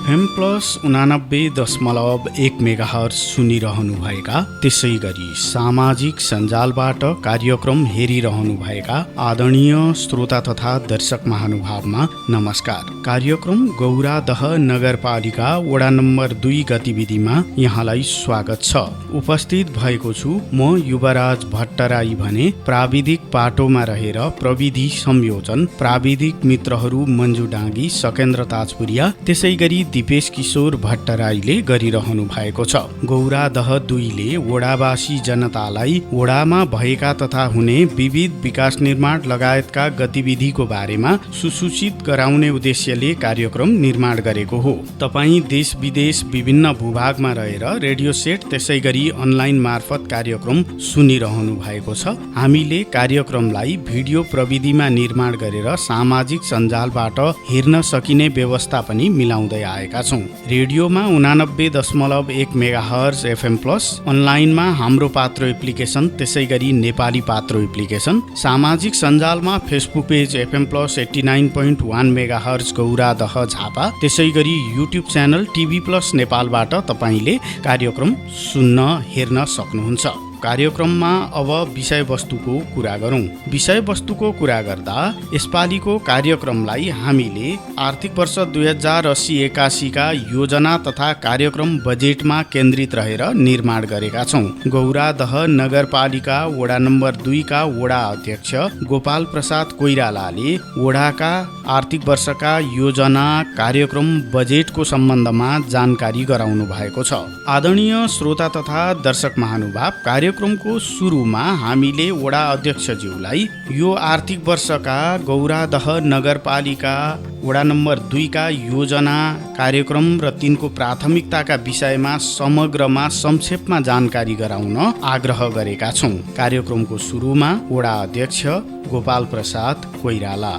FM plus 89.1 megahertz सुनिरहनुभएका, त्यसै गरी सामाजिक सञ्जालबाट कार्यक्रम हेरिरहनुभएका आदरणीय श्रोता तथा दर्शक महानुभावमा नमस्कार। कार्यक्रम गौरादह नगरपालिका वडा नम्बर 2 गतिविधिमा यहाँलाई स्वागत छ। उपस्थित भएको छु म युवराज भट्टराई भने प्राविधिक पाटोमा रहेर प्रविधि संयोजन प्राविधिक मित्रहरू मन्जु डाँगी, सकेन्द्र ताजपुरिया, त्यसै गरी दिपेश किशोर भट्टराईले गरिरहनु भएको छ। गौरादह 2 ले वडावासी जनतालाई वडामा भएका तथा हुने विविध विकास निर्माण लगायतका गतिविधिको बारेमा सुसूचित गराउने उद्देश्यले कार्यक्रम निर्माण गरेको हो। तपाईँ देश विदेश विभिन्न भूभागमा रहेर रेडियो सेट त्यसै गरी अनलाइन मार्फत कार्यक्रम सुनिरहनु भएको छ। हामीले कार्यक्रमलाई भिडियो प्रविधिमा निर्माण गरेर सामाजिक सञ्जालबाट हेर्न सकिने व्यवस्था पनि मिलाउँदै आएका छौँ। रेडियोमा 89.1 मेगाहर्ज FM प्लस, अनलाइनमा हाम्रो पात्रो एप्लिकेसन, त्यसै गरी नेपाली पात्रो एप्लिकेसन, सामाजिक सञ्जालमा Facebook page FM plus 89.1 megahertz Gauradah Jhapa, त्यसै गरी युट्युब च्यानल टिभी प्लस नेपालबाट तपाईँले कार्यक्रम सुन्न हेर्न सक्नुहुन्छ। कार्यक्रममा अब विषयवस्तुको कुरा गरौँ। विषयवस्तुको कुरा गर्दा यसपालिको कार्यक्रमलाई हामीले आर्थिक वर्ष 2080-81 का योजना तथा कार्यक्रम बजेटमा केन्द्रित रहेर निर्माण गरेका छौँ। गौरादह नगरपालिका वडा नम्बर 2 का वडा अध्यक्ष गोपाल प्रसाद कोइरालाले वडाका आर्थिक वर्षका योजना कार्यक्रम बजेटको सम्बन्धमा जानकारी गराउनु भएको छ। आदरणीय श्रोता तथा दर्शक महानुभाव, कार्यक्रमको सुरुमा हामीले वडा अध्यक्षज्यूलाई यो आर्थिक वर्षका गौरादह नगरपालिका वडा नम्बर 2 का योजना कार्यक्रम र तिनको प्राथमिकताका विषयमा समग्रमा संक्षेपमा जानकारी गराउन आग्रह गरेका छौँ। कार्यक्रमको सुरुमा वडा अध्यक्ष गोपाल प्रसाद कोइराला।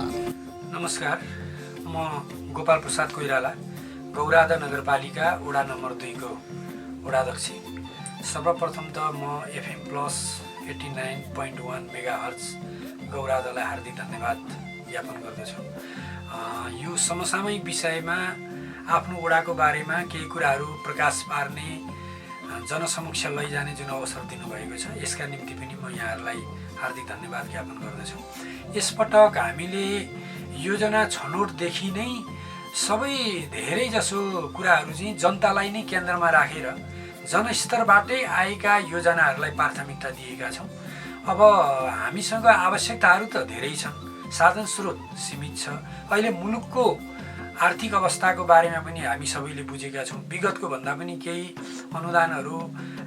नमस्कार, म गोपाल प्रसाद कोइराला, गौरादह नगरपालिका वडा नम्बर 2 को वडाध्यक्ष। सर्वप्रथम त म FM प्लस 89.1 मेगाहर्ज गौरादहलाई हार्दिक धन्यवाद ज्ञापन गर्दछु। यो समसामयिक विषयमा आफ्नो वडाको बारेमा केही कुराहरू प्रकाश पार्ने, जनसमक्ष लैजाने जुन अवसर दिनुभएको छ, यसका निम्ति पनि म यहाँहरूलाई हार्दिक धन्यवाद ज्ञापन गर्दछु। यसपटक हामीले योजना छनौटदेखि नै सबै धेरै जसो कुराहरू चाहिँ जनतालाई नै केन्द्रमा राखेर जनस्तरबाटै आएका योजनाहरूलाई प्राथमिकता दिएका छौँ। अब हामीसँग आवश्यकताहरू त धेरै छन्, साधन स्रोत सीमित छ। अहिले मुलुकको आर्थिक अवस्थाको बारेमा पनि हामी सबैले बुझेका छौँ। विगतको भन्दा पनि केही अनुदानहरू,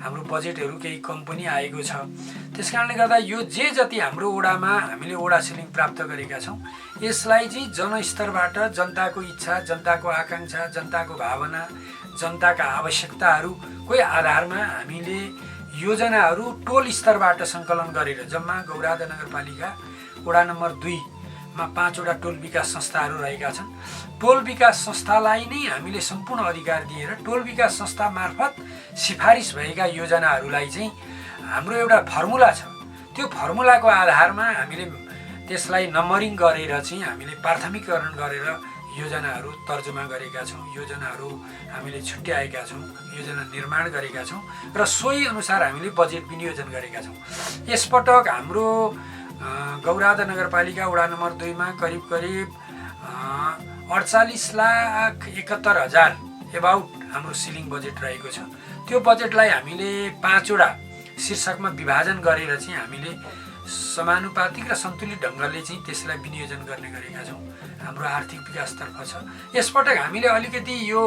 हाम्रो बजेटहरू केही कम पनि आएको छ। त्यसकारणले गर्दा यो जे जति हाम्रो वडामा हामीले वडा सिलिङ प्राप्त गरेका छौँ, यसलाई चाहिँ जनस्तरबाट जनताको इच्छा, जनताको आकाङ्क्षा, जनताको भावना, जनताका आवश्यकताहरूको आधारमा हामीले योजनाहरू टोल स्तरबाट सङ्कलन गरेर जम्मा गौरादह नगरपालिका वडा नम्बर 2 मा 5 वटा टोल विकास संस्थाहरू रहेका छन्। टोल विकास संस्थालाई नै हामीले सम्पूर्ण अधिकार दिएर टोल विकास संस्था मार्फत सिफारिस भएका योजनाहरूलाई चाहिँ हाम्रो एउटा फर्मुला छ। त्यो फर्मुलाको आधारमा हामीले त्यसलाई नम्बरिङ गरेर चाहिँ हामीले प्राथमिकरण गरेर योजनाहरू तर्जुमा गरेका छौँ, योजनाहरू हामीले छुट्याएका छौँ, योजना निर्माण गरेका छौँ र सोही अनुसार हामीले बजेट विनियोजन गरेका छौँ। यसपटक हाम्रो गौरादह नगरपालिका वडा नम्बर 2 मा करिब 48,71,000 एबाउट हाम्रो सिलिङ बजेट रहेको छ। त्यो बजेटलाई हामीले 5 वटा शीर्षकमा विभाजन गरेर चाहिँ हामीले समानुपातिक र सन्तुलित ढङ्गले चाहिँ त्यसलाई विनियोजन गर्ने गरेका छौँ। हाम्रो आर्थिक विकासतर्फ छ। यसपटक हामीले अलिकति यो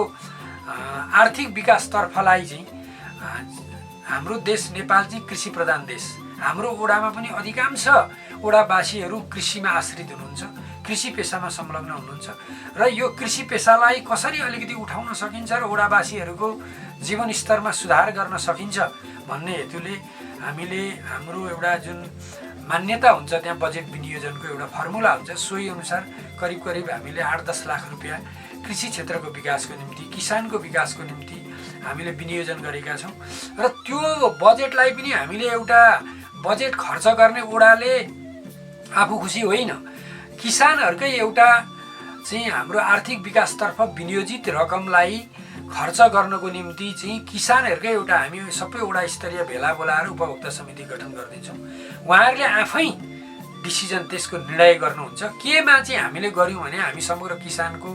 आर्थिक विकासतर्फलाई चाहिँ हाम्रो देश नेपाल चाहिँ कृषि प्रधान देश, हाम्रो वडामा पनि अधिकांश वडावासीहरू कृषिमा आश्रित हुनुहुन्छ, कृषि पेसामा संलग्न हुनुहुन्छ र यो कृषि पेसालाई कसरी अलिकति उठाउन सकिन्छ र वडावासीहरूको जीवनस्तरमा सुधार गर्न सकिन्छ भन्ने हेतुले हामीले हाम्रो एउटा जुन मान्यता हुन्छ, त्यहाँ बजेट विनियोजनको एउटा फर्मुला हुन्छ, सोही अनुसार करिब हामीले 8-10 लाख रुपियाँ कृषि क्षेत्रको विकासको निम्ति, किसानको विकासको निम्ति हामीले विनियोजन गरेका छौँ। र त्यो बजेटलाई पनि हामीले एउटा बजेट खर्च गर्ने वडाले आफू खुसी होइन, किसानहरूकै एउटा चाहिँ हाम्रो आर्थिक विकासतर्फ विनियोजित रकमलाई खर्च गर्नको निम्ति चाहिँ किसानहरूकै एउटा हामी सबै वडा स्तरीय भेला बोलाएर उपभोक्ता समिति गठन गरिदिन्छौँ। उहाँहरूले आफै डिसिजन त्यसको निर्णय गर्नुहुन्छ। केमा चाहिँ हामीले गऱ्यौँ भने हामी समग्र किसानको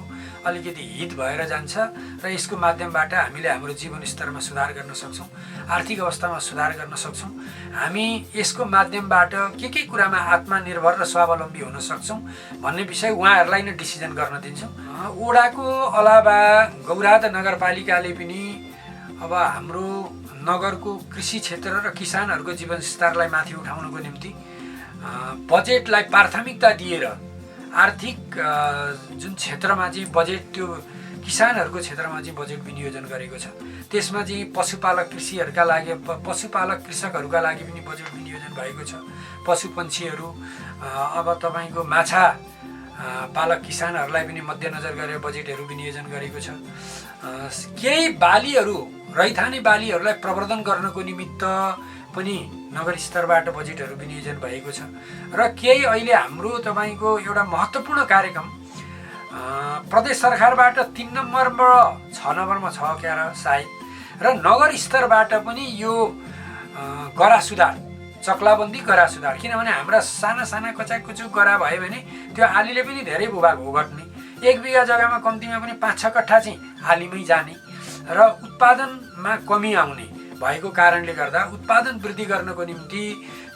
अलिकति हित भएर जान्छ र यसको माध्यमबाट हामीले हाम्रो जीवन स्तरमा सुधार गर्न सक्छौँ, आर्थिक अवस्थामा सुधार गर्न सक्छौँ। हामी यसको माध्यमबाट के कुरामा आत्मनिर्भर र स्वावलम्बी हुन सक्छौँ भन्ने विषय उहाँहरूलाई नै डिसिजन गर्न दिन्छौँ। वडाको अलावा गौराद नगरपालिकाले पनि अब हाम्रो नगरको कृषि क्षेत्र र किसानहरूको जीवन स्तरलाई माथि उठाउनको निम्ति बजेटलाई प्राथमिकता दिएर आर्थिक जुन क्षेत्रमा चाहिँ बजेट त्यो किसानहरूको क्षेत्रमा चाहिँ बजेट विनियोजन गरेको छ। त्यसमा चाहिँ पशुपालक कृषिहरूका लागि पशुपालक कृषकहरूका लागि पनि बजेट विनियोजन भएको छ। पशुपन्छीहरू अब तपाईँको माछा पालक किसानहरूलाई पनि मध्यनजर गरेर बजेटहरू विनियोजन गरेको छ। केही बालीहरू रैथाने बालीहरूलाई प्रवर्धन गर्नको निमित्त पनि नगर स्तरबाट बजेटहरू विनियोजन भएको छ। र केही अहिले हाम्रो तपाईँको एउटा महत्त्वपूर्ण कार्यक्रम प्रदेश सरकारबाट 3 नम्बरमा 6 नम्बरमा छ क्या र सायद, र नगर स्तरबाट पनि यो गरा सुधार चक्लाबन्दी गरा सुधार, किनभने हाम्रा साना साना कचाककुचुक गरा भयो भने त्यो आलीले पनि धेरै भूभाग ओगट्ने, 1 बिघा जग्गामा कम्तीमा पनि 5-6 कट्ठा चाहिँ आलीमै जाने र उत्पादनमा कमी आउने भएको कारणले गर्दा उत्पादन वृद्धि गर्नको निम्ति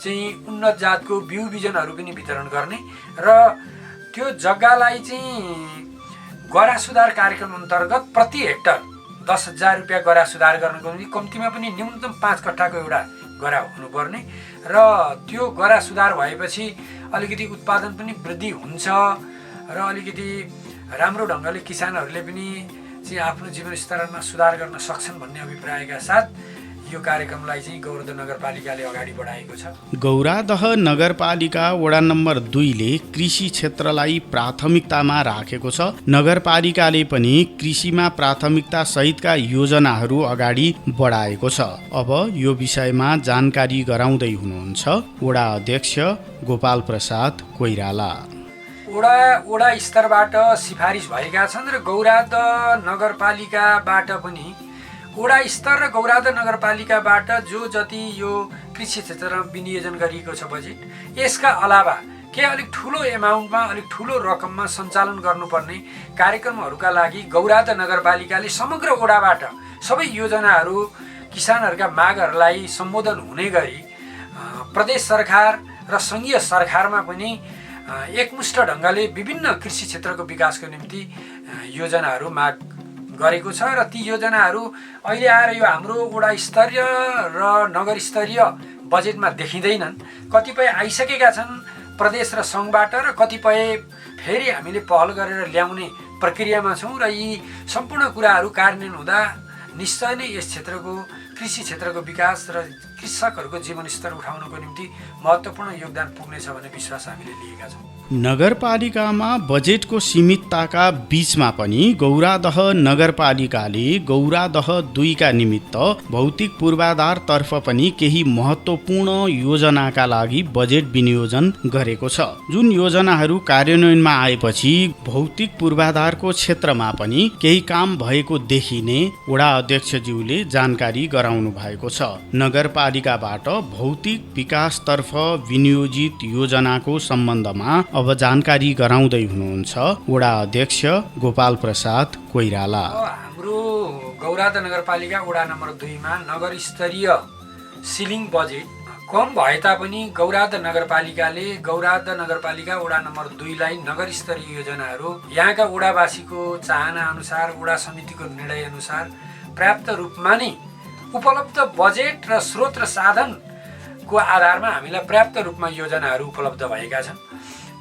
चाहिँ उन्नत जातको बिउ बिजनहरू पनि वितरण गर्ने र त्यो जग्गालाई चाहिँ गरा सुधार कार्यक्रम अन्तर्गत प्रति हेक्टर 10,000 रुपियाँ गरा सुधार गर्नको निम्ति कम्तीमा पनि न्यूनतम 5 कट्ठाको एउटा गरा हुनुपर्ने र त्यो गरा सुधार भएपछि अलिकति उत्पादन पनि वृद्धि हुन्छ र अलिकति राम्रो ढङ्गले किसानहरूले पनि चाहिँ आफ्नो जीवन स्तरमा सुधार गर्न सक्छन् भन्ने अभिप्रायका साथ यो कार्यक्रमलाई चाहिँ गौरादह नगरपालिकाले अगाडि बढाएको छ। गौरादह नगरपालिका वडा नम्बर 2 ले कृषि क्षेत्रलाई प्राथमिकतामा राखेको छ। नगरपालिकाले पनि कृषिमा प्राथमिकता सहितका योजनाहरू अगाडि बढाएको छ। अब यो विषयमा जानकारी गराउँदै हुनुहुन्छ वडा अध्यक्ष गोपाल प्रसाद कोइराला। वडा स्तरबाट सिफारिस भएका छन् र गौरादह नगरपालिकाबाट पनि वडा स्तर र गौरादह नगरपालिकाबाट जो जति यो कृषि क्षेत्रमा विनियोजन गरिएको छ बजेट, यसका अलावा के अलिक ठुलो एमाउन्टमा अलिक ठुलो रकममा सञ्चालन गर्नुपर्ने कार्यक्रमहरूका लागि गौरादह नगरपालिकाले समग्र वडाबाट सबै योजनाहरू किसानहरूका मागहरूलाई सम्बोधन हुने गरी प्रदेश सरकार र सङ्घीय सरकारमा पनि एकमुष्ट ढङ्गले विभिन्न कृषि क्षेत्रको विकासको निम्ति योजनाहरू माग गरेको छ र ती योजनाहरू अहिले आएर यो हाम्रो वडा स्तरीय र नगर स्तरीय बजेटमा देखिँदैनन्। कतिपय आइसकेका छन् प्रदेश र सङ्घबाट र कतिपय फेरि हामीले पहल गरेर ल्याउने प्रक्रियामा छौँ र यी सम्पूर्ण कुराहरू कार्यान्वयन हुँदा निश्चय नै यस क्षेत्रको कृषि क्षेत्रको विकास र कृषकहरूको जीवन स्तर उठाउनको निम्ति महत्त्वपूर्ण योगदान पुग्नेछ भन्ने विश्वास हामीले लिएका छौँ। नगरपालिकामा बजेटको सीमितताका बीचमा पनि गौरादह नगरपालिकाले गौरादह 2 का निमित्त भौतिक पूर्वाधारतर्फ पनि केही महत्त्वपूर्ण योजनाका लागि बजेट विनियोजन गरेको छ। जुन योजनाहरू कार्यान्वयनमा आएपछि भौतिक पूर्वाधारको क्षेत्रमा पनि केही काम भएको देखिने वडा अध्यक्षज्यूले जानकारी गराउनु भएको छ। नगरपालिकाबाट भौतिक विकासतर्फ विनियोजित योजनाको सम्बन्धमा अब जानकारी गराउँदै हुनुहुन्छ वडा अध्यक्ष गोपाल प्रसाद कोइराला। हाम्रो गौरादह नगरपालिका वडा नम्बर 2 मा नगर स्तरीय सिलिङ बजेट कम भए तापनि गौरादह नगरपालिका वडा नम्बर 2 लाई नगर स्तरीय योजनाहरू यहाँका वडावासीको चाहना अनुसार वडा समितिको निर्णय अनुसार पर्याप्त रूपमा नै उपलब्ध बजेट र स्रोत र साधनको आधारमा हामीलाई पर्याप्त रूपमा योजनाहरू उपलब्ध भएका छन्।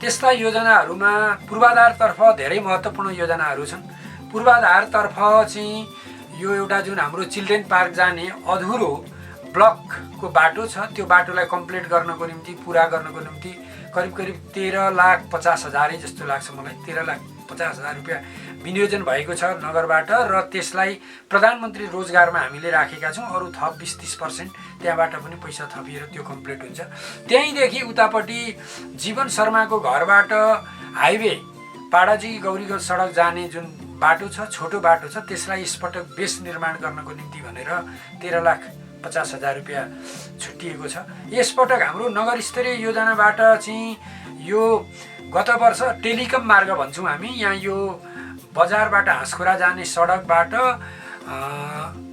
त्यस्ता योजनाहरूमा पूर्वाधारतर्फ धेरै महत्त्वपूर्ण योजनाहरू छन्। पूर्वाधारतर्फ चाहिँ यो एउटा जुन हाम्रो चिल्ड्रेन पार्क जाने अधुरो ब्लकको बाटो छ, त्यो बाटोलाई कम्प्लिट गर्नको निम्ति पुरा गर्नको निम्ति करिब 13,50,000 जस्तो लाग्छ मलाई, 13,50,000 रुपियाँ विनियोजन भएको छ नगरबाट र त्यसलाई प्रधानमन्त्री रोजगारमा हामीले राखेका छौँ। अरू थप 20-30% त्यहाँबाट पनि पैसा थपिएर त्यो कम्प्लिट हुन्छ। त्यहीँदेखि उतापट्टि जीवन शर्माको घरबाट हाइवे पाडाजी गौरीगञ्ज सडक जाने जुन बाटो छ, छोटो बाटो छ, त्यसलाई यसपटक बेस निर्माण गर्नको निम्ति भनेर 13,50,000 रुपियाँ छुट्टिएको छ। यसपटक हाम्रो नगर स्तरीय योजनाबाट चाहिँ यो गत वर्ष टेलिकम मार्ग भन्छौँ हामी, यहाँ यो बजारबाट हाँसखुरा जाने सडकबाट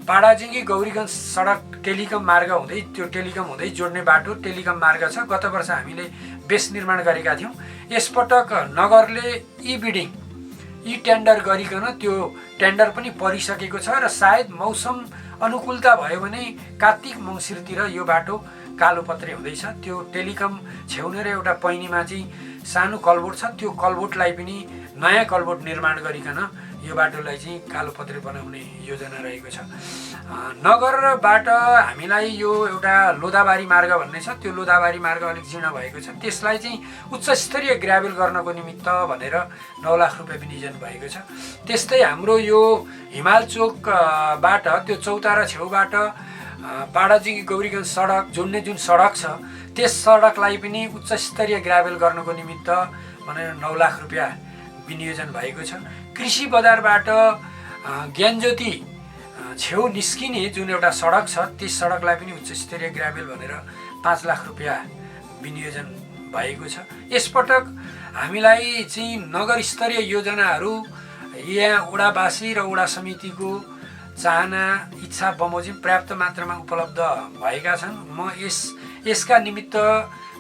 पाडाजी गौरीगञ्ज सडक टेलिकम मार्ग हुँदै, त्यो टेलिकम हुँदै जोड्ने बाटो टेलिकम मार्ग छ। गत वर्ष हामीले बेस निर्माण गरेका थियौँ। यसपटक नगरले ई टेन्डर गरिकन त्यो टेन्डर पनि परिसकेको छ र सायद मौसम अनुकूलता भयो भने कार्तिक मङ्सिरतिर यो बाटो कालोपत्रे हुँदैछ। त्यो टेलिकम छेउनेर एउटा पैनीमा चाहिँ सानो कलबोट छ, त्यो कलबोटलाई पनि नयाँ कलबोट निर्माण गरिकन यो बाटोलाई चाहिँ कालोपत्रे बनाउने योजना रहेको छ। नगरबाट हामीलाई यो एउटा लोधाबारी मार्ग भन्ने छ, त्यो लोधाबारी मार्ग अलिक जीर्ण भएको छ, त्यसलाई चाहिँ उच्च स्तरीय ग्राभेल गर्नको निमित्त भनेर 9 लाख रुपियाँ विनियोजन भएको छ। त्यस्तै हाम्रो यो हिमाल चोकबाट त्यो चौतारा छेउबाट पाडाजी गौरीगञ्ज सडक जोड्ने जुन सडक छ, त्यस सडकलाई पनि उच्च स्तरीय ग्राभेल गर्नको निमित्त भनेर 9 लाख रुपियाँ विनियोजन भएको छ। कृषि बजारबाट ज्ञानज्योति छेउ निस्किने जुन एउटा सडक छ, त्यस सडकलाई पनि उच्च स्तरीय ग्राभेल भनेर 5 लाख रुपियाँ विनियोजन भएको छ। यसपटक हामीलाई चाहिँ नगर स्तरीय योजनाहरू यहाँ वडावासी र वडा समितिको चाहना इच्छा बमोजिम पर्याप्त मात्रामा उपलब्ध भएका छन्। म यसका निमित्त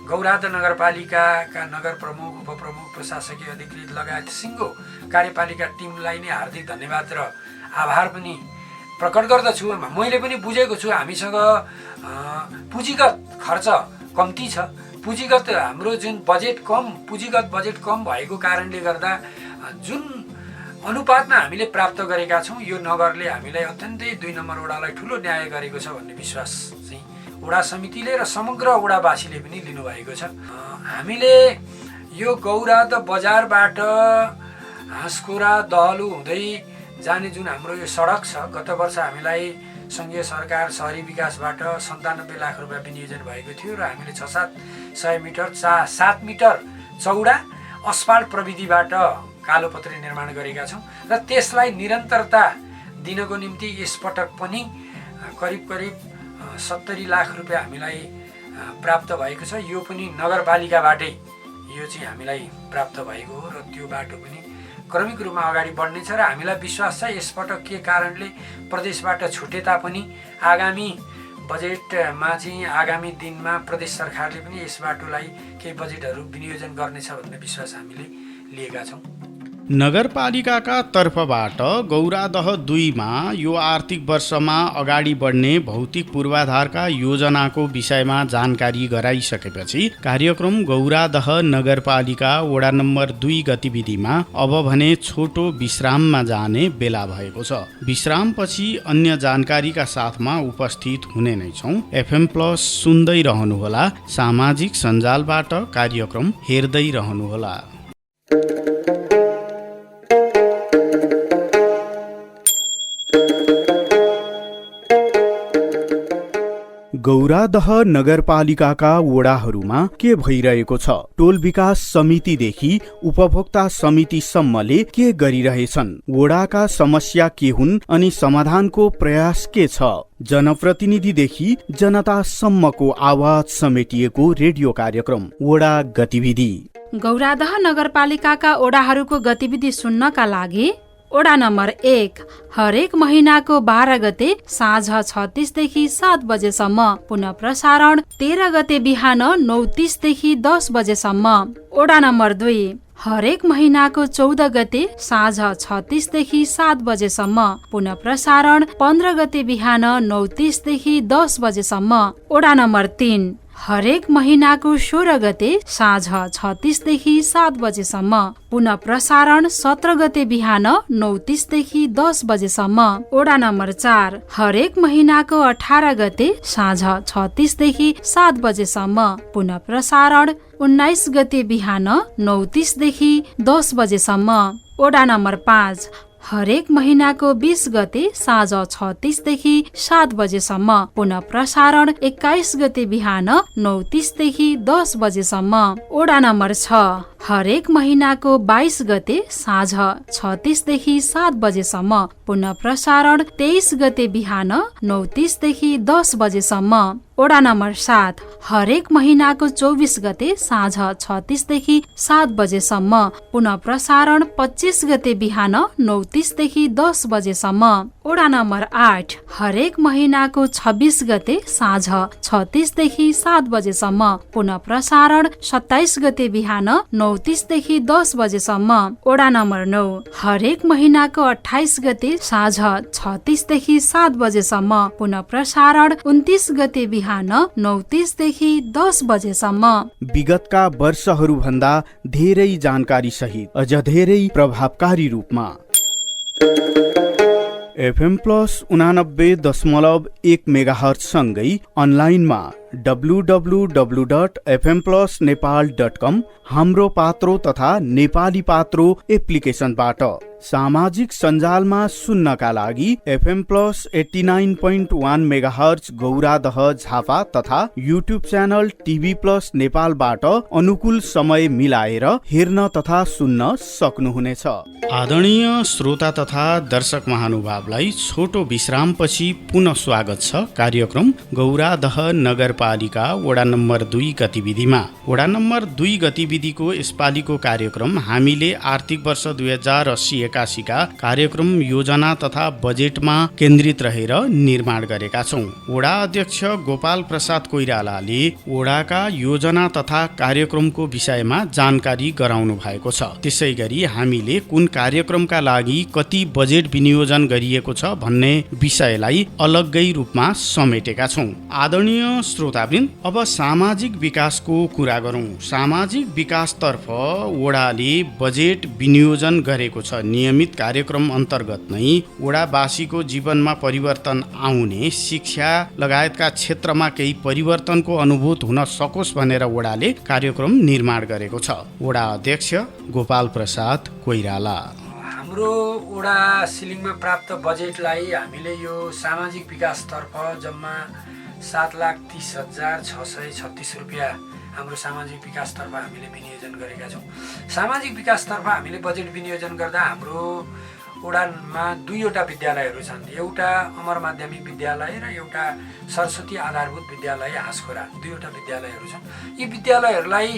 गौरादा नगरपालिकाका नगर प्रमुख, उपप्रमुख, प्रशासकीय अधिकृत लगायत सिङ्गो कार्यपालिका टिमलाई नै हार्दिक धन्यवाद र आभार पनि प्रकट गर्दछु। मैले पनि बुझेको छु हामीसँग पुँजीगत खर्च कम्ती छ, पुँजीगत हाम्रो जुन पुँजीगत बजेट कम भएको कारणले गर्दा जुन अनुपातमा हामीले प्राप्त गरेका छौँ, यो नगरले हामीलाई अत्यन्तै 2 नम्बर वडालाई ठुलो न्याय गरेको छ भन्ने विश्वास चाहिँ वडा समितिले र समग्र वडावासीले पनि लिनुभएको छ। हामीले यो गौरादा बजारबाट हाँसखुरा दहलु हुँदै जाने जुन हाम्रो यो सडक छ, गत वर्ष हामीलाई सङ्घीय सरकार शहरी विकासबाट 97 लाख रुपियाँ विनियोजन भएको थियो र हामीले 600 मिटर 7 मिटर चौडा अस्फाल्ट प्रविधिबाट कालोपत्रे निर्माण गरेका छौँ र त्यसलाई निरन्तरता दिनको निम्ति यसपटक पनि करिब 70 लाख रुपियाँ हामीलाई प्राप्त भएको छ। यो पनि नगरपालिकाबाटै यो चाहिँ हामीलाई प्राप्त भएको हो र त्यो बाटो पनि क्रमिक रूपमा अगाडि बढ्नेछ र हामीलाई विश्वास छ यसपटक के कारणले प्रदेशबाट छुटे तापनि आगामी बजेटमा चाहिँ आगामी दिनमा प्रदेश सरकारले पनि यस बाटोलाई केही बजेटहरू विनियोजन गर्नेछ भन्ने विश्वास हामीले लिएका छौँ। नगरपालिकाका तर्फबाट गौरादह 2मा यो आर्थिक वर्षमा अगाडि बढ्ने भौतिक पूर्वाधारका योजनाको विषयमा जानकारी गराइसकेपछि कार्यक्रम गौरादह नगरपालिका वडा नम्बर 2 गतिविधिमा अब भने छोटो विश्राममा जाने बेला भएको छ। विश्रामपछि अन्य जानकारीका साथमा उपस्थित हुने नै छौँ। FM+ सुन्दै रहनुहोला, सामाजिक सञ्जालबाट कार्यक्रम हेर्दै रहनुहोला। गौरादह नगरपालिकाका वडाहरूमा के भइरहेको छ? टोल विकास समितिदेखि उपभोक्ता समितिसम्मले के गरिरहेछन्? वडाका समस्या के हुन् अनि समाधानको प्रयास के छ? जनप्रतिनिधिदेखि जनतासम्मको आवाज समेटिएको रेडियो कार्यक्रम वडा गतिविधि। गौरादह नगरपालिकाका वडाहरूको गतिविधि सुन्नका लागि वडा नम्बर 1 हरेक महिनाको 12 गते साँझ 6:30 देखि 7 बजेसम्म, पुनः प्रसारण 13 गते बिहान 9:30 देखि 10 बजेसम्म। वडा नम्बर 2 हरेक महिनाको 14 गते साँझ 6:30 देखि 7 बजेसम्म, पुनः प्रसारण 15 गते बिहान 9:30 देखि 10 बजेसम्म। वडा नम्बर 3 हरेक महिनाको 16 गते साँझ 6:30 देखि 7 बजेसम्म, पुनः प्रसारण 17 गते बिहान 9:30 देखि 10 बजेसम्म। वडा नम्बर 4 हरेक महिनाको 18 गते साँझ 6:30 देखि 7 बजेसम्म, पुनः प्रसारण 19 गते बिहान 9:30 देखि 10 बजेसम्म। वडा नम्बर 5 हरेक महिनाको 20 गते साँझ 6:30 देखि 7 बजेसम्म, पुनः प्रसारण 21 गते बिहान 9:30 देखि 10 बजेसम्म। वडा नम्बर 6 हरेक महिनाको 22 गते साँझ 6:30 देखि 7 बजेसम्म, पुनः प्रसारण 23 गते बिहान 9:30 देखि 10 बजेसम्म। वडा नम्बर 7 हरेक महिनाको 24 गते साँझ 6:30 देखि 7 बजेसम्म, पुनः प्रसारण 25 गते बिहान 9:30 देखि 10 बजेसम्म। वडा नम्बर 8 हरेक महिनाको 26 गते साँझ 6:30 देखि 7 बजेसम्म, पुनः प्रसारण 27 गते बिहान 9:30 देखि 10 बजेसम्म। वडा नम्बर 9 हरेक महिनाको 28 गते साँझ 6:30 देखि 7 बजेसम्म, पुनः प्रसारण 29 गते बिहान 9:30 देखि 10 बजेसम्म। विगतका वर्षहरूभन्दा धेरै जानकारी सहित अझ धेरै प्रभावकारी रूपमा FM प्लस 89.1 मेगाहर्ज सँगै अनलाइनमा www.fmplusnepal.com हाम्रो पात्रो तथा नेपाली पात्रो एप्लिकेसनबाट सामाजिक सञ्जालमा सुन्नका लागि FM plus 89.1 megahertz Gauradah Jhapa तथा युट्युब च्यानल टिभी प्लस नेपालबाट अनुकूल समय मिलाएर हेर्न तथा सुन्न सक्नुहुनेछ। आदरणीय श्रोता तथा दर्शक महानुभावलाई छोटो विश्रामपछि पुनः स्वागत छ कार्यक्रम गौरादह नगरपालिका वडा नम्बर 2 गतिविधिमा। वडा नम्बर 2 गतिविधिको यसपालिको कार्यक्रम हामीले आर्थिक वर्ष 2080-81 का कार्यक्रम योजना तथा बजेटमा केन्द्रित रहेर निर्माण गरेका छौँ। वडा अध्यक्ष गोपाल प्रसाद कोइरालाले वडाका योजना तथा कार्यक्रमको विषयमा जानकारी गराउनु भएको छ। त्यसै गरी हामीले कुन कार्यक्रमका लागि कति बजेट विनियोजन गरिएको छ भन्ने विषयलाई अलग्गै रूपमा समेटेका छौँ। आदरणीय श्रोतावृन्द, अब सामाजिक विकासको कुरा गरौँ। सामाजिक विकासतर्फ वडाले बजेट विनियोजन गरेको छ। नियमित कार्यक्रम अन्तर्गत नै वडावासीको जीवनमा परिवर्तन आउने, शिक्षा लगायतका क्षेत्रमा केही परिवर्तनको अनुभूत हुन सकोस् भनेर वडाले कार्यक्रम निर्माण गरेको छ। वडा अध्यक्ष गोपाल प्रसाद कोइराला। हाम्रो वडा सिलिङमा प्राप्त बजेटलाई हामीले यो सामाजिक विकासतर्फ जम्मा 7,30,636 रुपियाँ हाम्रो सामाजिक विकासतर्फ हामीले विनियोजन गरेका छौँ। सामाजिक विकासतर्फ हामीले बजेट विनियोजन गर्दा हाम्रो वडामा 2वटा विद्यालयहरू छन्। एउटा अमर माध्यमिक विद्यालय र एउटा सरस्वती आधारभूत विद्यालय हाँसखोरा, 2वटा विद्यालयहरू छन्। यी विद्यालयहरूलाई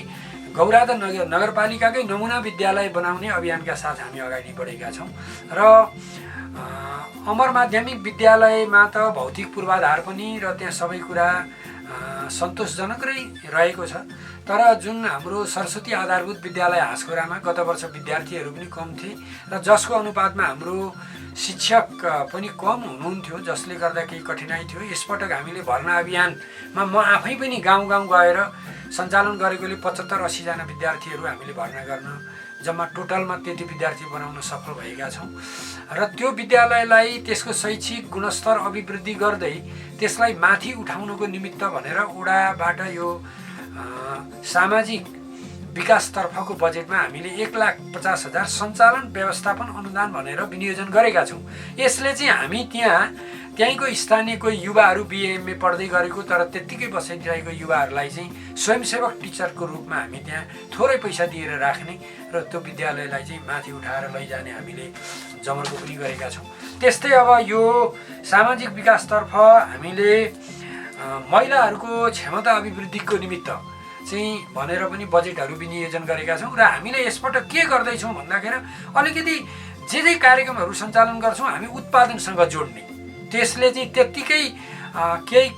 गौरादह नगरपालिकाकै नमुना विद्यालय बनाउने अभियानका साथ हामी अगाडि बढेका छौँ र अमर माध्यमिक विद्यालयमा त भौतिक पूर्वाधार पनि र त्यहाँ सबै कुरा सन्तोषजनक रहेको छ। तर जुन हाम्रो सरस्वती आधारभूत विद्यालय हाँसखोरामा गत वर्ष विद्यार्थीहरू पनि कम थिए र जसको अनुपातमा हाम्रो शिक्षक पनि कम हुनुहुन्थ्यो, जसले गर्दा केही कठिनाइ थियो। यसपटक हामीले भर्ना अभियानमा म आफै पनि गाउँ गाउँ गएर सञ्चालन गरेकोले 75-80 जना विद्यार्थीहरू हामीले भर्ना गर्न जम्मा टोटलमा 33 विद्यार्थी बनाउन सफल भएका छौँ र त्यो विद्यालयलाई त्यसको शैक्षिक गुणस्तर अभिवृद्धि गर्दै त्यसलाई माथि उठाउनको निमित्त भनेर वडाबाट यो सामाजिक विकासतर्फको बजेटमा हामीले 1,50,000 सञ्चालन व्यवस्थापन अनुदान भनेर विनियोजन गरेका छौँ। यसले चाहिँ हामी त्यहीँको स्थानीय कोही युवाहरू BA-MA पढ्दै गरेको तर त्यत्तिकै बसिरहेको युवाहरूलाई चाहिँ स्वयंसेवक टिचरको रूपमा हामी त्यहाँ थोरै पैसा दिएर राख्ने र त्यो विद्यालयलाई चाहिँ माथि उठाएर लैजाने हामीले जमर्को पनि गरेका छौँ। त्यस्तै अब यो सामाजिक विकासतर्फ हामीले महिलाहरूको क्षमता अभिवृद्धिको निमित्त चाहिँ भनेर पनि बजेटहरू विनियोजन गरेका छौँ र हामीले यसपटक के गर्दैछौँ भन्दाखेरि अलिकति जे कार्यक्रमहरू सञ्चालन गर्छौँ हामी उत्पादनसँग जोड्ने। त्यसले चाहिँ त्यत्तिकै केही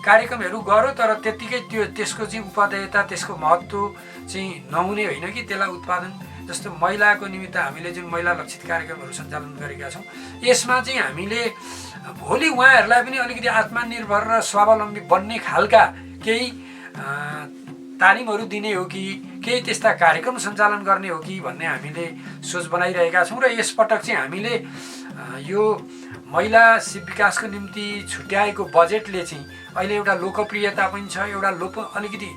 कार्यक्रमहरू गर्यो तर त्यत्तिकै त्यसको चाहिँ उपादेयता, त्यसको महत्त्व चाहिँ नहुने होइन कि त्यसलाई उत्पादन। जस्तो महिलाको निमित्त हामीले जुन महिला लक्षित कार्यक्रमहरू सञ्चालन गरेका छौँ, यसमा चाहिँ हामीले भोलि उहाँहरूलाई पनि अलिकति आत्मनिर्भर र स्वावलम्बी बन्ने खालका केही तालिमहरू दिने हो कि केही त्यस्ता कार्यक्रम सञ्चालन गर्ने हो कि भन्ने हामीले सोच बनाइरहेका छौँ। र यसपटक चाहिँ हामीले यो महिला विकासको निम्ति छुट्याएको बजेटले चाहिँ अहिले एउटा लोकप्रियता पनि छ, एउटा अलिकति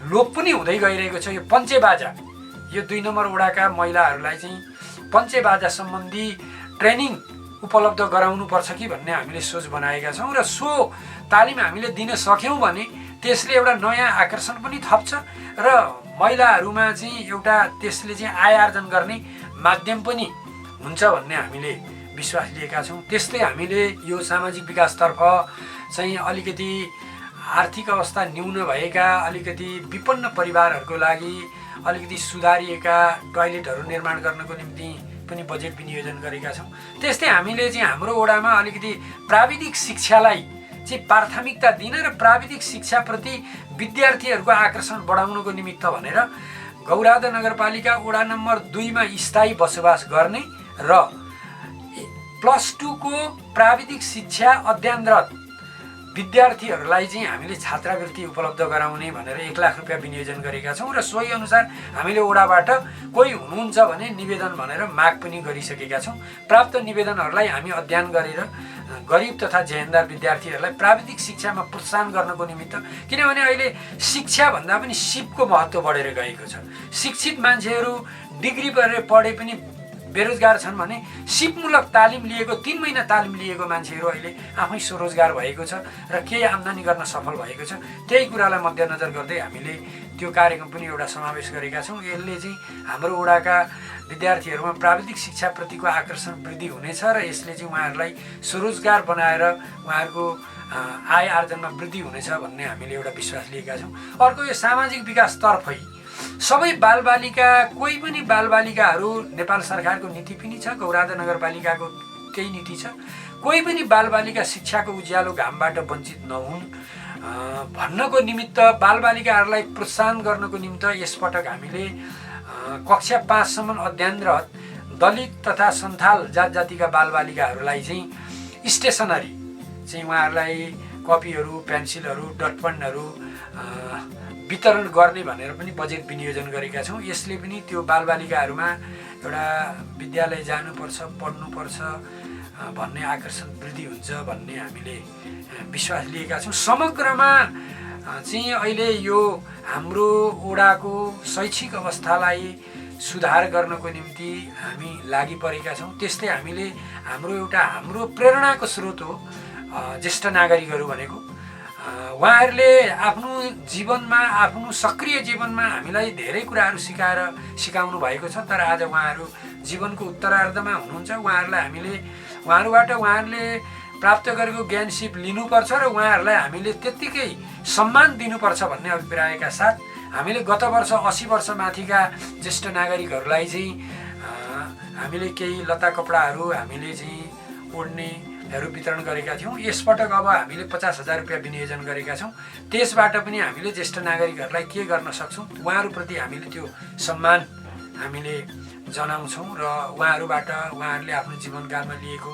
लोप पनि हुँदै गइरहेको छ। यो पञ्चेबाजा, यो 2 नम्बर वडाका महिलाहरूलाई चाहिँ पञ्चेबाजा सम्बन्धी ट्रेनिङ उपलब्ध गराउनुपर्छ कि भन्ने हामीले सोच बनाएका छौँ र सो तालिम हामीले दिन सक्यौँ भने त्यसले एउटा नयाँ आकर्षण पनि थप्छ र महिलाहरूमा चाहिँ एउटा त्यसले चाहिँ आय आर्जन गर्ने माध्यम पनि हुन्छ भन्ने हामीले विश्वास लिएका छौँ। त्यस्तै हामीले यो सामाजिक विकासतर्फ चाहिँ अलिकति आर्थिक अवस्था न्यून भएका अलिकति विपन्न परिवारहरूको लागि अलिकति सुधारिएका टोयलेटहरू निर्माण गर्नको निम्ति पनि बजेट विनियोजन गरेका छौँ। त्यस्तै हामीले चाहिँ हाम्रो वडामा अलिकति प्राविधिक शिक्षालाई चाहिँ प्राथमिकता दिन र प्राविधिक शिक्षाप्रति विद्यार्थीहरूको आकर्षण बढाउनको निमित्त भनेर गौरादा नगरपालिका वडा नम्बर 2 मा स्थायी बसोबास गर्ने र +2 को प्राविधिक शिक्षा अध्ययनरत विद्यार्थीहरूलाई चाहिँ हामीले छात्रवृत्ति उपलब्ध गराउने भनेर 1 लाख रुपियाँ विनियोजन गरेका छौँ र सोही अनुसार हामीले वडाबाट कोही हुनुहुन्छ भने निवेदन भनेर माग पनि गरिसकेका छौँ। प्राप्त निवेदनहरूलाई हामी अध्ययन गरेर गरिब तथा जेहेन्दार विद्यार्थीहरूलाई प्राविधिक शिक्षामा प्रोत्साहन गर्नको निमित्त, किनभने अहिले शिक्षा भन्दा पनि सिपको महत्त्व बढेर गएको छ। शिक्षित मान्छेहरू डिग्री पढे पनि बेरोजगार छन् भने सिपमूलक तालिम लिएको 3 महिना तालिम लिएको मान्छेहरू अहिले आफै स्वरोजगार भएको छ र केही आम्दानी गर्न सफल भएको छ। त्यही कुरालाई मध्यनजर गर्दै हामीले त्यो कार्यक्रम पनि एउटा समावेश गरेका छौँ। यसले चाहिँ हाम्रो वडाका विद्यार्थीहरूमा प्राविधिक शिक्षाप्रतिको आकर्षण वृद्धि हुनेछ र यसले चाहिँ उहाँहरूलाई स्वरोजगार बनाएर उहाँहरूको आय आर्जनमा वृद्धि हुनेछ भन्ने हामीले एउटा विश्वास लिएका छौँ। अर्को यो सामाजिक विकासतर्फै सबै बालबालिका, कोही पनि बालबालिकाहरू नेपाल सरकारको नीति पनि छ, गौरादा नगरपालिकाको त्यही नीति छ, कोही पनि बालबालिका शिक्षाको उज्यालो घामबाट वञ्चित नहुन् भन्नको निमित्त, बालबालिकाहरूलाई प्रोत्साहन गर्नको निमित्त यसपटक हामीले कक्षा 5 सम्म अध्ययनरत दलित तथा सन्थाल जात जातिका बालबालिकाहरूलाई चाहिँ स्टेसनरी चाहिँ उहाँहरूलाई कपीहरू, पेन्सिलहरू, डटपेनहरू वितरण गर्ने भनेर पनि बजेट विनियोजन गरेका छौँ। यसले पनि त्यो बालबालिकाहरूमा एउटा विद्यालय जानुपर्छ, पढ्नुपर्छ भन्ने आकर्षण वृद्धि हुन्छ भन्ने हामीले विश्वास लिएका छौँ। समग्रमा चाहिँ अहिले यो हाम्रो वडाको शैक्षिक अवस्थालाई सुधार गर्नको निम्ति हामी लागि परेका छौँ। त्यस्तै हामीले हाम्रो प्रेरणाको स्रोत हो ज्येष्ठ नागरिकहरू भनेको। उहाँहरूले आफ्नो जीवनमा, आफ्नो सक्रिय जीवनमा हामीलाई धेरै कुराहरू सिकाउनु भएको छ। तर आज उहाँहरू जीवनको उत्तरार्धमा हुनुहुन्छ। उहाँहरूले प्राप्त गरेको ज्ञान सिप लिनुपर्छ र उहाँहरूलाई हामीले त्यत्तिकै सम्मान दिनुपर्छ भन्ने अभिप्रायका साथ हामीले गत वर्ष 80 वर्ष माथिका ज्येष्ठ नागरिकहरूलाई चाहिँ हामीले केही लत्ता कपडाहरू हामीले चाहिँ ओढ्नेहरू वितरण गरेका थियौँ। यसपटक अब हामीले 50,000 रुपियाँ विनियोजन गरेका छौँ। त्यसबाट पनि हामीले ज्येष्ठ नागरिकहरूलाई के गर्न सक्छौँ, उहाँहरूप्रति हामीले त्यो सम्मान हामीले जनाउँछौँ र उहाँहरूले आफ्नो जीवनकालमा लिएको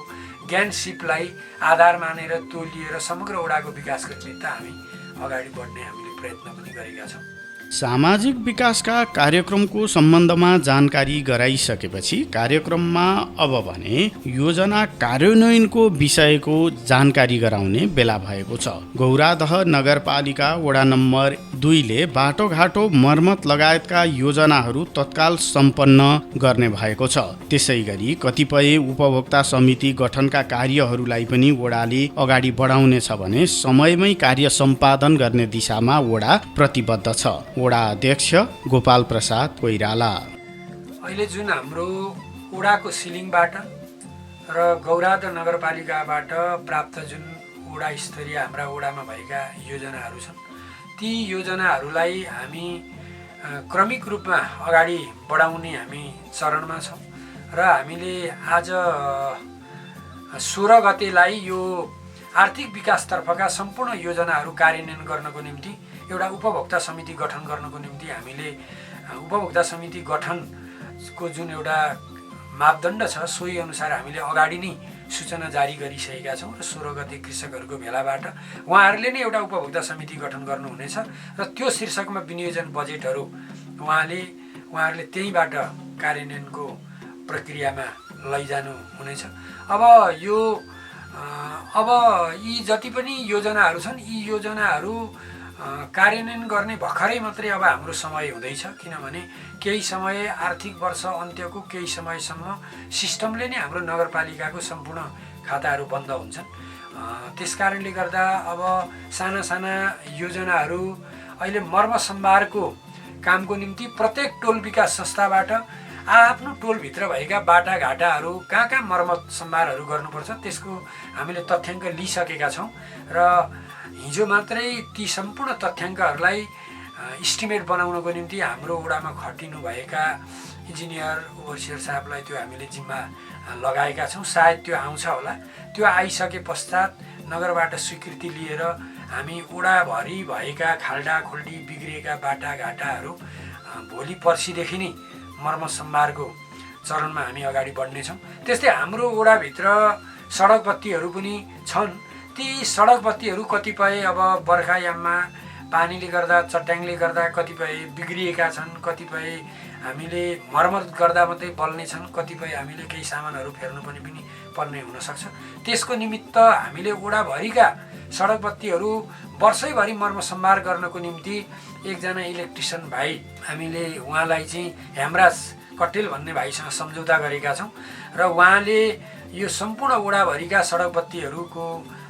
ज्ञान सिपलाई आधार मानेर तोलिएर समग्र वडाको विकासको निमित्त हामी अगाडि बढ्ने हामीले प्रयत्न पनि गरेका छौँ। सामाजिक विकासका कार्यक्रमको सम्बन्धमा जानकारी गराइसकेपछि कार्यक्रममा अब भने योजना कार्यान्वयनको विषयको जानकारी गराउने बेला भएको छ। गौरादह नगरपालिका वडा नम्बर 2 ले बाटोघाटो मर्मत लगायतका योजनाहरू तत्काल सम्पन्न गर्ने भएको छ। त्यसै गरी कतिपय उपभोक्ता समिति गठनका कार्यहरूलाई पनि वडाले अगाडि बढाउनेछ भने समयमै कार्य सम्पादन गर्ने दिशामा वडा प्रतिबद्ध छ। वडा अध्यक्ष गोपाल प्रसाद कोइराला। अहिले जुन हाम्रो वडाको सिलिङबाट र गौरादा नगरपालिकाबाट प्राप्त जुन वडा स्तरीय हाम्रा वडामा भएका योजनाहरू छन्, ती योजनाहरूलाई हामी क्रमिक रूपमा अगाडि बढाउने हामी चरणमा छौँ र हामीले आज 16 गतेलाई यो आर्थिक विकासतर्फका सम्पूर्ण योजनाहरू कार्यान्वयन गर्नको निम्ति एउटा उपभोक्ता समिति गठन गर्नको निम्ति हामीले उपभोक्ता समिति गठनको जुन एउटा मापदण्ड छ सोही अनुसार हामीले अगाडि नै सूचना जारी गरिसकेका छौँ र 16 गते कृषकहरूको भेलाबाट उहाँहरूले नै एउटा उपभोक्ता समिति गठन गर्नुहुनेछ र त्यो शीर्षकमा विनियोजन बजेटहरू उहाँहरूले त्यहीँबाट कार्यान्वयनको प्रक्रियामा लैजानु हुनेछ। अब यी जति पनि योजनाहरू छन्, यी योजनाहरू कार्यान्वयन गर्ने भर्खरै मात्रै अब हाम्रो समय हुँदैछ, किनभने केही समय आर्थिक वर्ष अन्त्यको केही समयसम्म सिस्टमले नै हाम्रो नगरपालिकाको सम्पूर्ण खाताहरू बन्द हुन्छन्। त्यसकारणले गर्दा अब साना साना योजनाहरू अहिले मर्मसम्भारको कामको निम्ति प्रत्येक टोल विकास संस्थाबाट आफ्नो टोलभित्र भएका बाटाघाटाहरू कहाँ कहाँ मर्मत सम्भारहरू गर्नुपर्छ त्यसको हामीले तथ्याङ्क लिइसकेका छौँ र हिजो मात्रै ती सम्पूर्ण तथ्याङ्कहरूलाई इस्टिमेट बनाउनको निम्ति हाम्रो वडामा खटिनुभएका इन्जिनियर ओभरसियर साहबलाई त्यो हामीले जिम्मा लगाएका छौँ। सायद त्यो आउँछ होला। त्यो आइसके पश्चात नगरबाट स्वीकृति लिएर हामी वडाभरि भएका खाल्डाखुल्डी बिग्रिएका बाटाघाटाहरू भोलि पर्सिदेखि नै मर्मत सम्भारको चरणमा हामी अगाडि बढ्नेछौँ। त्यस्तै हाम्रो वडाभित्र सडक बत्तीहरू पनि छन्। ती सडक बत्तीहरू कतिपय अब बर्खायाममा पानीले गर्दा चट्याङले गर्दा कतिपय बिग्रिएका छन्, कतिपय हामीले मर्मत गर्दा मात्रै बल्ने छन्, कतिपय हामीले केही सामानहरू फेर्नु पनि पर्ने हुनसक्छ। त्यसको निमित्त हामीले वडाभरिका सडक बत्तीहरू वर्षैभरि मर्मत सम्भार गर्नको निम्ति एकजना इलेक्ट्रिसियन भाइ हामीले उहाँलाई चाहिँ हेमराज कटेल भन्ने भाइसँग सम्झौता गरेका छौँ र उहाँले यो सम्पूर्ण वडाभरिका सडक बत्तीहरूको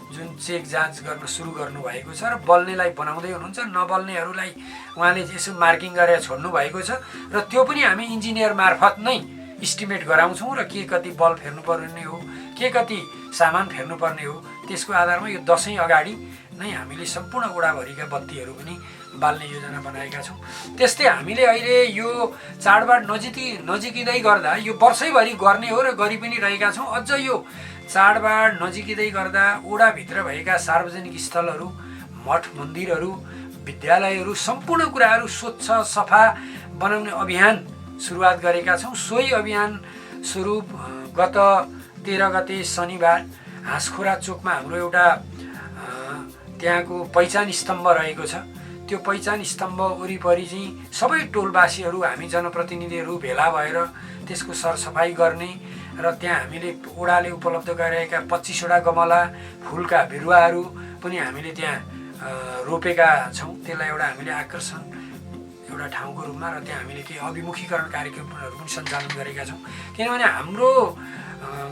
जुन चेक जाँच गर्न सुरु गर्नुभएको छ र बल्नेलाई बनाउँदै हुनुहुन्छ, नबल्नेहरूलाई उहाँले यसो मार्किङ गरेर छोड्नु भएको छ र त्यो पनि हामी इन्जिनियर मार्फत नै इस्टिमेट गराउँछौँ र के कति बल्ब फेर्नुपर्ने हो, के कति सामान फेर्नुपर्ने हो, त्यसको आधारमा यो दसैँ अगाडि नै हामीले सम्पूर्ण वडाभरिका बत्तीहरू पनि बाल्ने योजना बनाएका छौँ। त्यस्तै हामीले अहिले यो चाडबाड नजिकिँदै गर्दा यो वर्षैभरि गर्ने हो र गरि पनि रहेका छौँ। अझ यो चाडबाड नजिकिँदै गर्दा वडाभित्र भएका सार्वजनिक स्थलहरू, मठ मन्दिरहरू, विद्यालयहरू सम्पूर्ण कुराहरू स्वच्छ सफा बनाउने अभियान सुरुवात गरेका छौँ। सोही अभियान स्वरूप गत 13 गते शनिबार हाँसखोरा चोकमा हाम्रो एउटा त्यहाँको पहिचान स्तम्भ रहेको छ। त्यो पहिचान स्तम्भ वरिपरि चाहिँ सबै टोलवासीहरू हामी जनप्रतिनिधिहरू भेला भएर त्यसको सरसफाइ गर्ने र त्यहाँ हामीले वडाले उपलब्ध गराएका 25वटा गमला फुलका बिरुवाहरू पनि हामीले त्यहाँ रोपेका छौँ। त्यसलाई एउटा हामीले आकर्षण एउटा ठाउँको रूपमा र त्यहाँ हामीले केही अभिमुखीकरण कार्यक्रमहरू पनि सञ्चालन गरेका छौँ। किनभने हाम्रो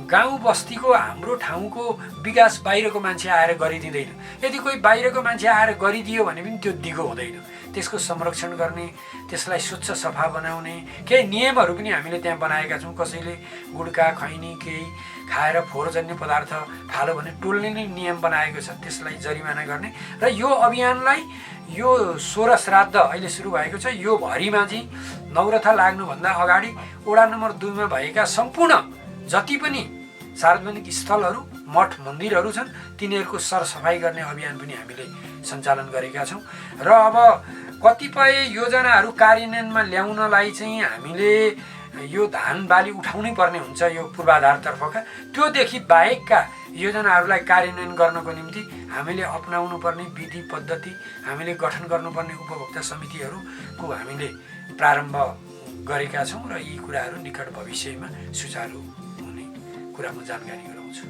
गाउँ बस्तीको हाम्रो ठाउँको विकास बाहिरको मान्छे आएर गरिदिँदैन। यदि कोही बाहिरको मान्छे आएर गरिदियो भने पनि त्यो दिगो हुँदैन। त्यसको संरक्षण गर्ने, त्यसलाई स्वच्छ सफा बनाउने केही नियमहरू पनि हामीले त्यहाँ बनाएका छौँ। कसैले गुड्का खैनी केही खाएर फोहोरजन्य पदार्थ फाल्यो भने टोलले नै नियम बनाएको छ, त्यसलाई जरिमाना गर्ने र यो अभियानलाई यो 16 श्राद्ध अहिले सुरु भएको छ। यो भरिमा चाहिँ नौरथा लाग्नुभन्दा अगाडि वडा नम्बर 2 मा भएका सम्पूर्ण जति पनि सार्वजनिक स्थलहरू, मठ मन्दिरहरू छन् तिनीहरूको सरसफाइ गर्ने अभियान पनि हामीले सञ्चालन गरेका छौँ। र अब कतिपय योजनाहरू कार्यान्वयनमा ल्याउनलाई चाहिँ हामीले यो धान बाली उठाउनै पर्ने हुन्छ यो पूर्वाधारतर्फका, त्योदेखि बाहेकका योजनाहरूलाई कार्यान्वयन गर्नको निम्ति हामीले अपनाउनु पर्ने विधि पद्धति, हामीले गठन गर्नुपर्ने उपभोक्ता समितिहरूको हामीले प्रारम्भ गरेका छौँ र यी कुराहरू निकट भविष्यमा सुचारू हुने कुरा म जानकारी गराउँछु।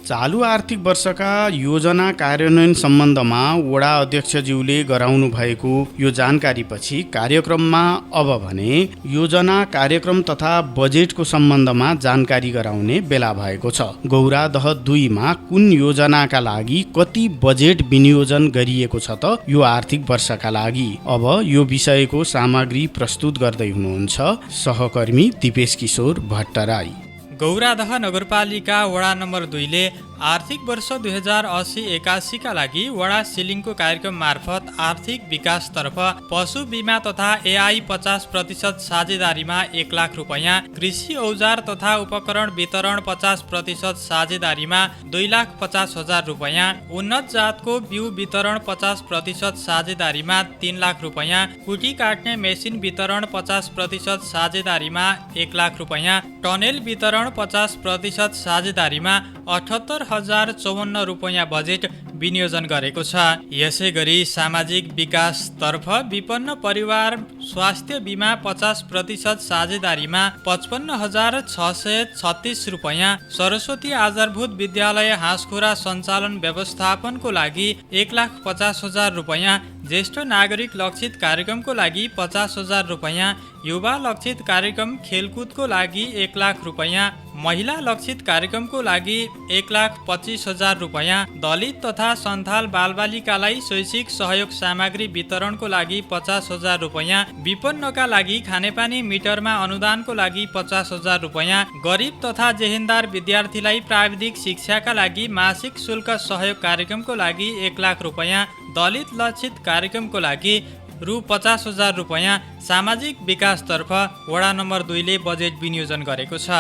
चालु आर्थिक वर्षका योजना कार्यान्वयन सम्बन्धमा वडा अध्यक्षज्यूले गराउनु भएको यो जानकारीपछि कार्यक्रममा अब भने योजना कार्यक्रम तथा बजेटको सम्बन्धमा जानकारी गराउने बेला भएको छ। गौरादह 2 मा कुन योजनाका लागि कति बजेट विनियोजन गरिएको छ त यो आर्थिक वर्षका लागि? अब यो विषयको सामग्री प्रस्तुत गर्दै हुनुहुन्छ सहकर्मी दिपेश किशोर भट्टराई। गौरादह नगरपालिका वडा नम्बर 2 ले आर्थिक वर्ष 2080-81 का लागि वडा सिलिङको कार्यक्रम मार्फत आर्थिक विकासतर्फ पशु बिमा तथा एआई 50% साझेदारीमा 1 लाख रुपैयाँ, कृषि औजार तथा उपकरण वितरण 50% साझेदारीमा 2,50,000 रुपैयाँ, उन्नत जातको बिउ वितरण 50% साझेदारीमा 3 लाख रुपैयाँ, कुटी काट्ने मेसिन वितरण 50% साझेदारीमा 1 लाख रुपैयाँ, टनेल वितरण 50% साझेदारीमा 78,054 रुपैयाँ बजेट विनियोजन गरेको छ। यसै गरी सामाजिक विकासतर्फ विपन्न परिवार स्वास्थ्य बिमा 50% साझेदारीमा 55,636 रुपैयाँ, सरस्वती आधारभूत विद्यालय हाँसखोरा सञ्चालन व्यवस्थापनको लागि 1,50,000 रुपैयाँ, ज्येष्ठ नागरिक लक्षित कार्यक्रमको लागि 50,000 रुपैयाँ, युवा लक्षित कार्यक्रम खेलकुदको लागि 1 लाख रुपैयाँ, महिला लक्षित कार्यक्रमको लागि 1,25,000 रुपैयाँ, दलित तथा सन्थाल बालबालिकालाई शैक्षिक सहयोग सामग्री वितरणको लागि 50,000 रुपैयाँ, विपन्नका लागि खानेपानी मिटरमा अनुदानको लागि 50,000 रुपैयाँ, गरिब तथा जेहेन्दार विद्यार्थीलाई प्राविधिक शिक्षाका लागि मासिक शुल्क सहयोग कार्यक्रमको लागि 1 लाख रुपैयाँ, दलित लक्षित कार्यक्रमको लागि रु 50,000 रुपैयाँ सामाजिक विकासतर्फ वडा नम्बर 2 ले बजेट विनियोजन गरेको छ।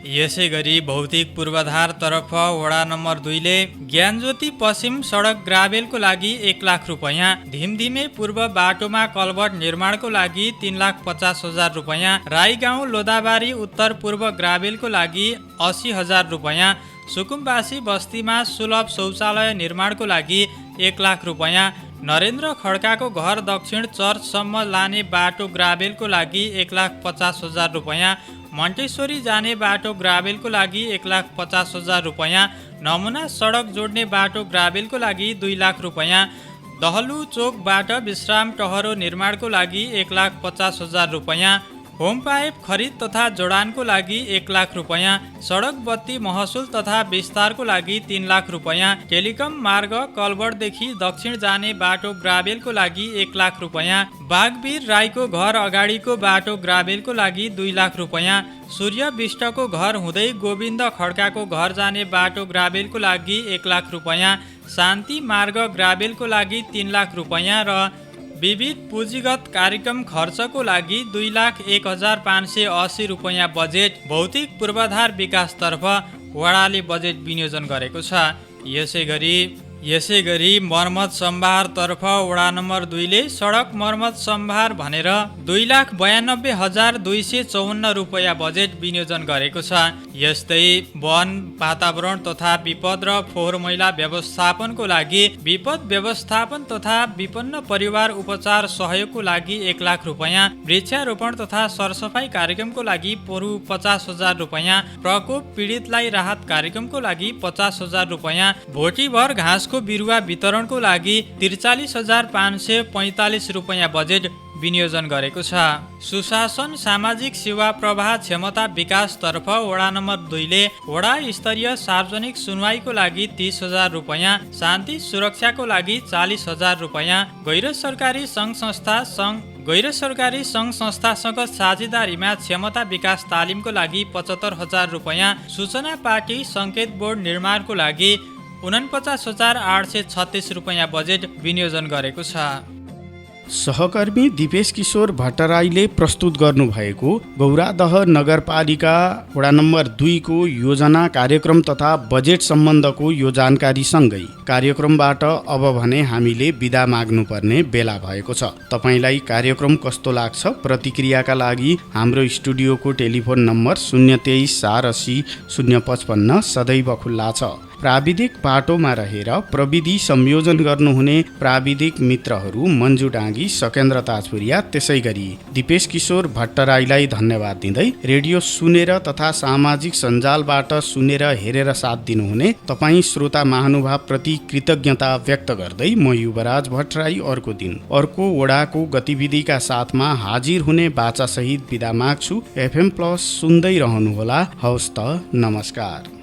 यसै गरी भौतिक पूर्वाधारतर्फ वडा नम्बर 2 ले ज्ञानज्योति पश्चिम सडक ग्राभेलको लागि 1 लाख रुपैयाँ, धिमधिमे पूर्व बाटोमा कल्भर्ट निर्माणको लागि 3,50,000 रुपैयाँ, राई गाउँ लोदाबारी उत्तर पूर्व ग्राभेलको लागि 80,000 रुपैयाँ, सुकुम्बासी बस्तीमा सुलभ शौचालय निर्माणको लागि 1 लाख रुपैयाँ, नरेन्द्र खड्काको घर दक्षिण चर्चसम्म लाने बाटो ग्राभेलको लागि 1,50,000 रुपैयाँ, मन्टेश्वरी जाने बाटो ग्राभेलको लागि 1,50,000 रुपैयाँ, नमुना सडक जोड्ने बाटो ग्राभेलको लागि 2 लाख रुपैयाँ, दहलु चोकबाट विश्राम टहरो निर्माणको लागि 1,50,000 रुपैयाँ, होम पाइप खरिद तथा जोडानको लागि 1 लाख रुपैयाँ, सडक बत्ती महसुल तथा विस्तारको लागि 3 लाख रुपैयाँ, टेलिकम मार्ग कलबर्टदेखि दक्षिण जाने बाटो ग्राभेलको लागि 1 लाख रुपैयाँ, बागवीर राईको घर अगाडिको बाटो ग्राभेलको लागि 2 लाख रुपैयाँ, सूर्य विष्टको घर हुँदै गोविन्द खड्काको घर जाने बाटो ग्राभेलको लागि 1 लाख रुपैयाँ, शान्ति मार्ग ग्राभेलको लागि 3 लाख रुपैयाँ र विविध पुँजीगत कार्यक्रम खर्चको लागि 2,01,580 रुपैयाँ बजेट भौतिक पूर्वाधार विकासतर्फ वडाले बजेट विनियोजन गरेको छ। यसै गरी मर्मत सम्भारतर्फ वडा नम्बर 2 ले सडक मर्मत सम्भार भनेर 2,92,254 रुपैयाँ बजेट विनियोजन गरेको छ। यस्तै वन वातावरण तथा विपद र फोहोर मैला व्यवस्थापनको लागि विपद व्यवस्थापन तथा विपन्न परिवार उपचार सहयोगको लागि 1 लाख रुपैयाँ, वृक्षारोपण तथा सरसफाई कार्यक्रमको लागि रु 50,000 रुपैयाँ, प्रकोप पीडितलाई राहत कार्यक्रमको लागि 50,000 रुपैयाँ, भोटीभर घाँसको बिरुवा वितरणको लागि 43,545 रुपैयाँ बजेट विनियोजन गरेको छ। सुशासन सामाजिक सेवा प्रवाह क्षमता विकासतर्फ वडा नम्बर 2 ले वडा स्तरीय सार्वजनिक सुनवाईको लागि 30,000 रुपैयाँ, शान्ति सुरक्षाको लागि 40,000 रुपैयाँ, गैर सरकारी सङ्घ संस्थासँग साझेदारीमा क्षमता विकास तालिमको लागि 75,000 रुपैयाँ, सूचना पार्टी सङ्केत बोर्ड निर्माणको लागि 49,836 रुपैयाँ बजेट विनियोजन गरेको छ। सहकर्मी दिपेश किशोर भट्टराईले प्रस्तुत गर्नुभएको गौरादह नगरपालिका वडा नम्बर 2 को योजना कार्यक्रम तथा बजेट सम्बन्धको यो जानकारीसँगै कार्यक्रमबाट अब भने हामीले बिदा माग्नुपर्ने बेला भएको छ। तपाईलाई कार्यक्रम कस्तो लाग्छ? प्रतिक्रियाका लागि हाम्रो स्टुडियोको टेलिफोन नम्बर 023 480 055 सदैव खुल्ला छ। प्राविधिक पाटोमा रहेर प्रविधि संयोजन गर्नुहुने प्राविधिक मित्रहरू मन्जु डाँगी, सकेन्द्र ताजपुरिया, त्यसै गरी दिपेश किशोर भट्टराईलाई धन्यवाद दिँदै रेडियो सुनेर तथा सामाजिक सञ्जालबाट सुनेर हेरेर साथ दिनुहुने तपाईँ श्रोता महानुभाव प्रति कृतज्ञता व्यक्त गर्दै म युवराज भट्टराई अर्को दिन अर्को वडाको गतिविधिका साथमा हाजिर हुने बाचासहित बिदा माग्छु। FM+ सुन्दै रहनुहोला। हवस् त, नमस्कार।